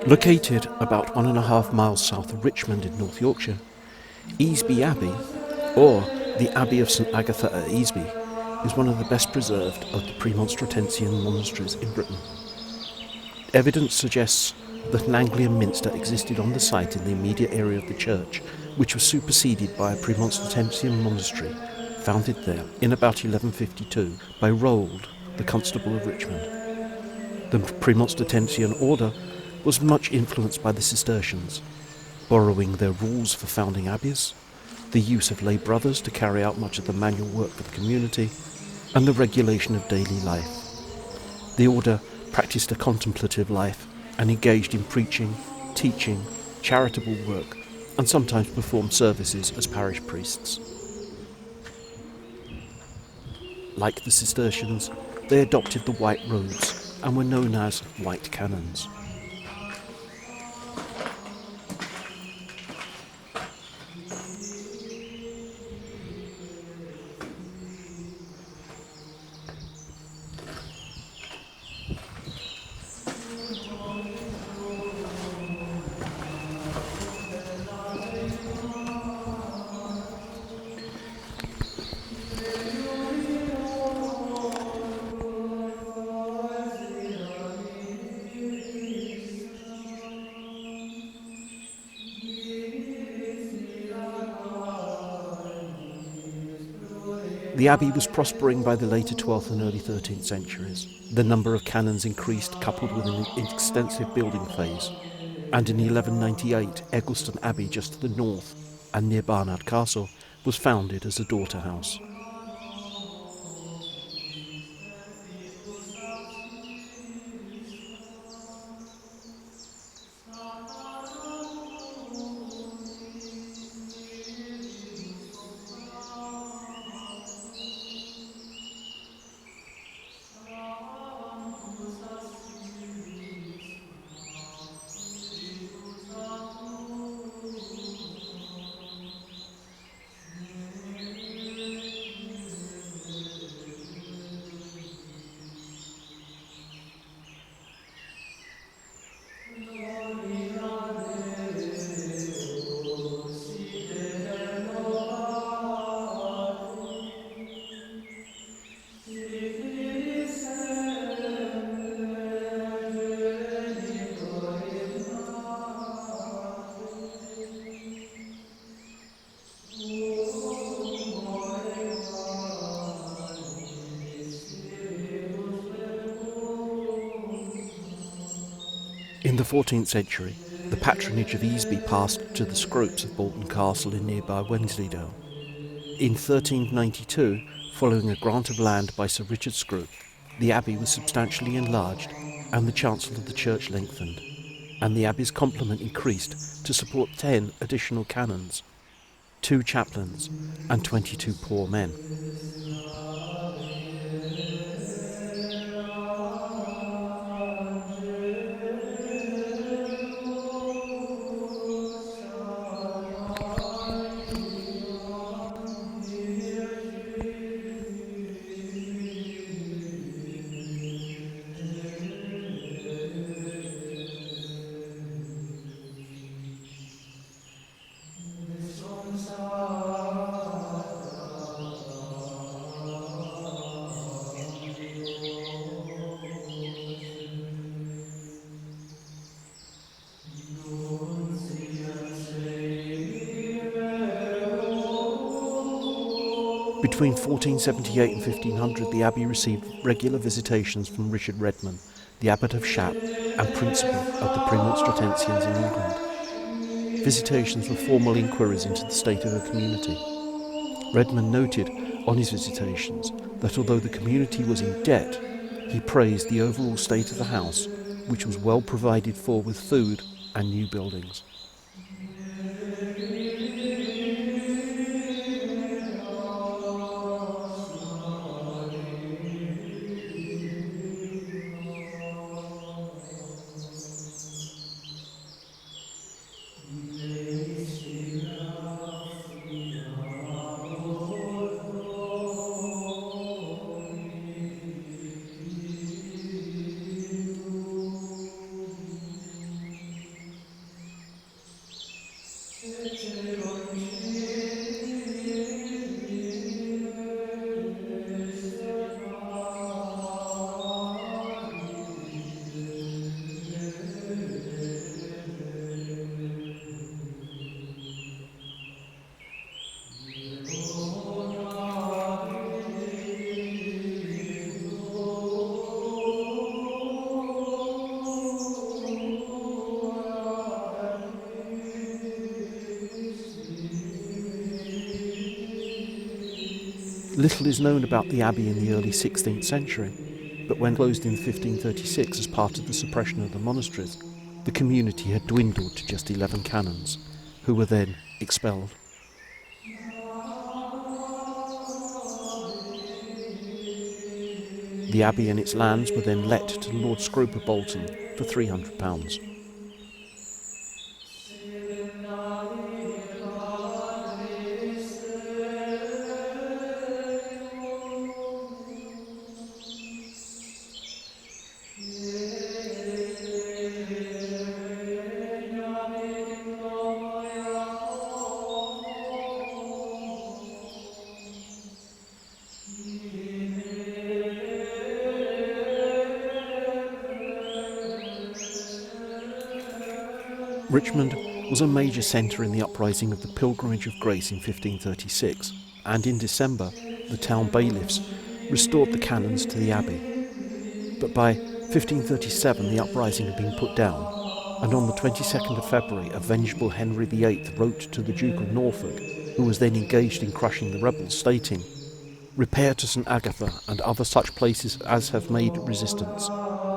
Located about 1.5 miles south of Richmond in North Yorkshire, Easby Abbey, or the Abbey of St Agatha at Easby, is one of the best preserved of the Premonstratensian monasteries in Britain. Evidence suggests that an Anglian minster existed on the site in the immediate area of the church, which was superseded by a Premonstratensian monastery founded there in about 1152 by Roald, the Constable of Richmond. The Premonstratensian order was much influenced by the Cistercians, borrowing their rules for founding abbeys, the use of lay brothers to carry out much of the manual work for the community, and the regulation of daily life. The order practiced a contemplative life and engaged in preaching, teaching, charitable work, and sometimes performed services as parish priests. Like the Cistercians, they adopted the white robes and were known as white canons. The abbey was prospering by the later 12th and early 13th centuries. The number of canons increased, coupled with an extensive building phase, and in 1198 Eggleston Abbey, just to the north and near Barnard Castle, was founded as a daughter house. In the 14th century, the patronage of Easby passed to the Scropes of Bolton Castle in nearby Wensleydale. In 1392, following a grant of land by Sir Richard Scrope, the abbey was substantially enlarged and the chancel of the church lengthened, and the abbey's complement increased to support 10 additional canons, 2 chaplains, and 22 poor men. Between 1478 and 1500, the abbey received regular visitations from Richard Redman, the abbot of Shap and principal of the Premonstratensians in England. Visitations were formal inquiries into the state of the community. Redman noted on his visitations that although the community was in debt, he praised the overall state of the house, which was well provided for with food and new buildings. Little is known about the abbey in the early 16th century, but when closed in 1536 as part of the suppression of the monasteries, the community had dwindled to just 11 canons, who were then expelled. The abbey and its lands were then let to Lord Scrope of Bolton for £300. Richmond was a major centre in the uprising of the Pilgrimage of Grace in 1536, and in December the town bailiffs restored the canons to the abbey. But by 1537 the uprising had been put down, and on the 22nd of February a vengeful Henry VIII wrote to the Duke of Norfolk, who was then engaged in crushing the rebels, stating, "Repair to St Agatha and other such places as have made resistance.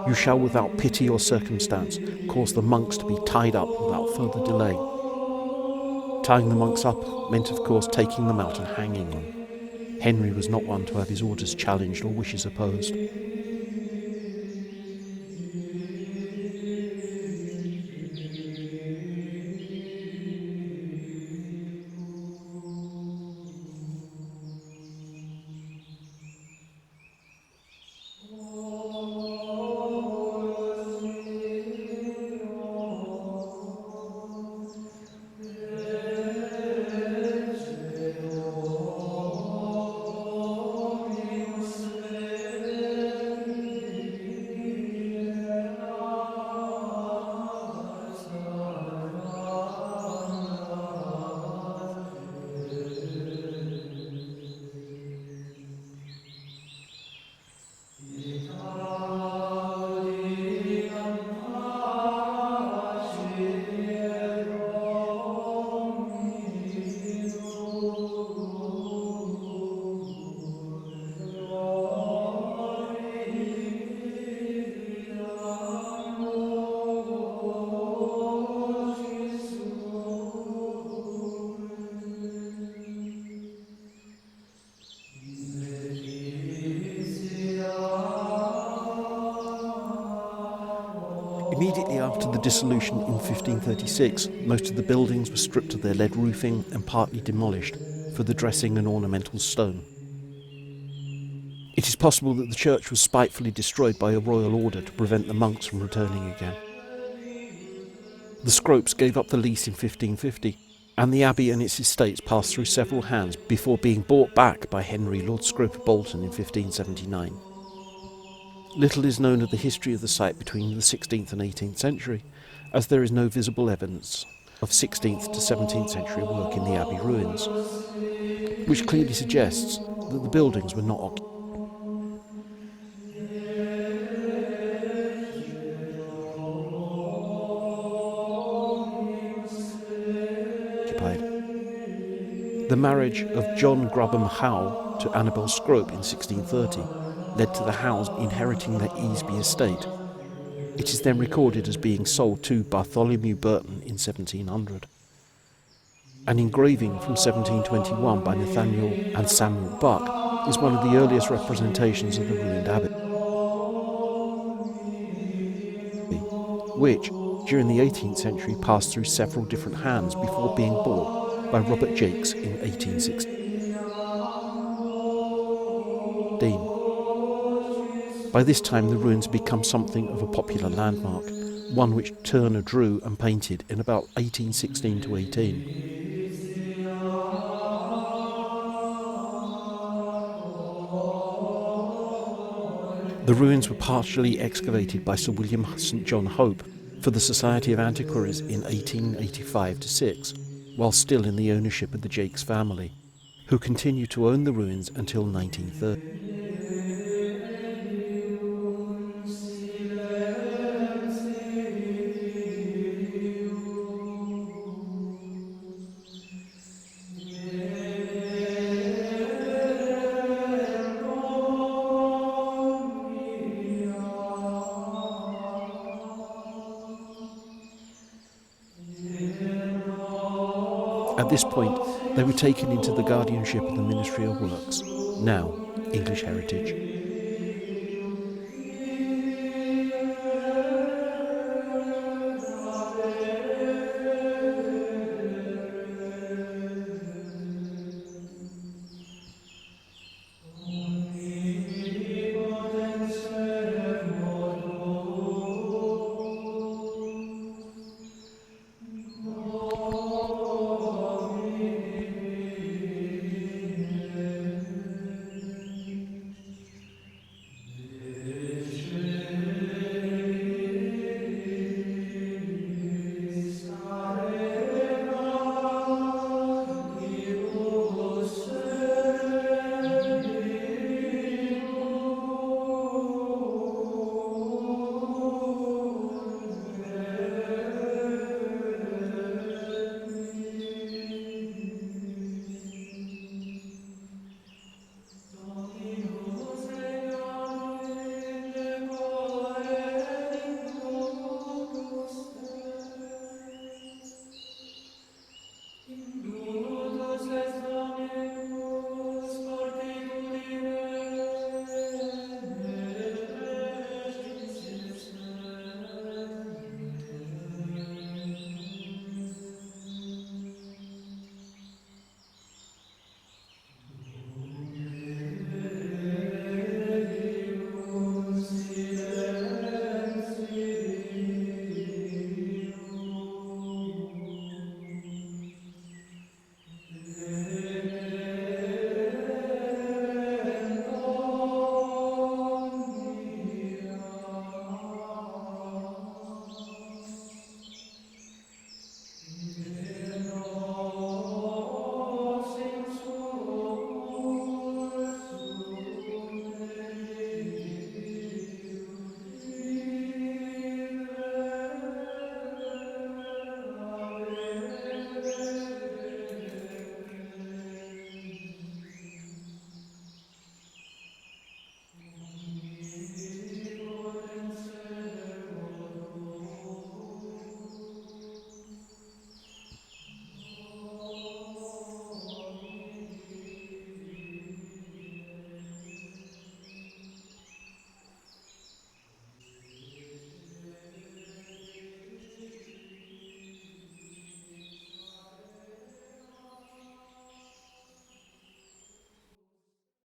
You shall without pity or circumstance cause the monks to be tied up without further delay." Tying the monks up meant of course taking them out and hanging them. Henry was not one to have his orders challenged or wishes opposed. Immediately after the dissolution in 1536, most of the buildings were stripped of their lead roofing and partly demolished for the dressing and ornamental stone. It is possible that the church was spitefully destroyed by a royal order to prevent the monks from returning again. The Scropes gave up the lease in 1550, and the abbey and its estates passed through several hands before being bought back by Henry, Lord Scrope of Bolton, in 1579. Little is known of the history of the site between the 16th and 18th century, as there is no visible evidence of 16th to 17th century work in the abbey ruins, which clearly suggests that the buildings were not occupied. The marriage of John Grubham Howe to Annabel Scrope in 1630 led to the Howes inheriting their Easby estate. It is then recorded as being sold to Bartholomew Burton in 1700. An engraving from 1721 by Nathaniel and Samuel Buck is one of the earliest representations of the ruined abbey, which, during the 18th century, passed through several different hands before being bought by Robert Jakes in 1816. By this time the ruins had become something of a popular landmark, one which Turner drew and painted in about 1816 to 18. The ruins were partially excavated by Sir William St John Hope for the Society of Antiquaries in 1885-6, while still in the ownership of the Jakes family, who continued to own the ruins until 1930. At this point, they were taken into the guardianship of the Ministry of Works, now English Heritage.